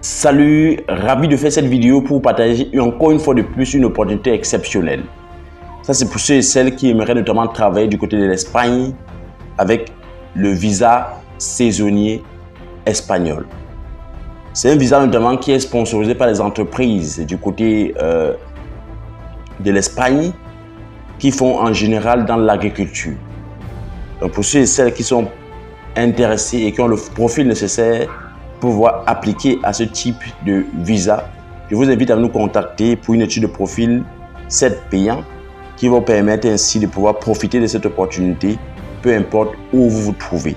Salut, ravi de faire cette vidéo pour partager encore une fois de plus une opportunité exceptionnelle. Ça, c'est pour ceux et celles qui aimeraient notamment travailler du côté de l'Espagne avec le visa saisonnier espagnol. C'est un visa notamment qui est sponsorisé par les entreprises du côté de l'Espagne qui font en général dans l'agriculture. Donc pour ceux et celles qui sont intéressés et qui ont le profil nécessaire pour pouvoir appliquer à ce type de visa, je vous invite à nous contacter pour une étude de profil 7 payant qui va vous permettre ainsi de pouvoir profiter de cette opportunité, peu importe où vous vous trouvez.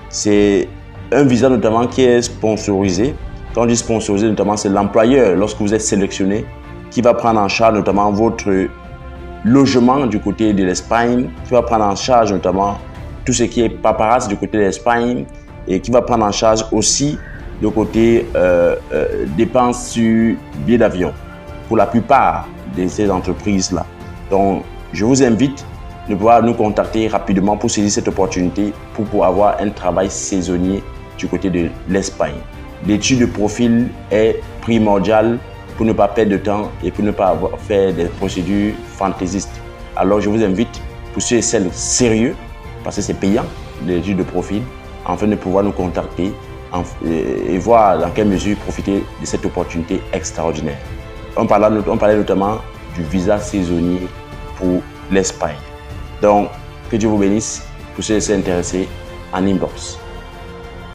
C'est un visa notamment qui est sponsorisé. Quand on dit sponsorisé, notamment, c'est l'employeur, lorsque vous êtes sélectionné, qui va prendre en charge notamment votre logement du côté de l'Espagne, qui va prendre en charge notamment tout ce qui est paparazzi du côté de l'Espagne et qui va prendre en charge aussi le côté dépenses sur billets d'avion pour la plupart de ces entreprises-là. Donc, je vous invite de pouvoir nous contacter rapidement pour saisir cette opportunité pour pouvoir avoir un travail saisonnier du côté de l'Espagne. L'étude de profil est primordiale pour ne pas perdre de temps et pour ne pas faire des procédures fantaisistes. Alors, je vous invite, pour ceux et celles sérieux, parce que c'est payant, l'étude de profil, afin de pouvoir nous contacter et voir dans quelle mesure profiter de cette opportunité extraordinaire. On parlait notamment du visa saisonnier pour l'Espagne. Donc, que Dieu vous bénisse pour ceux qui sont intéressés en inbox.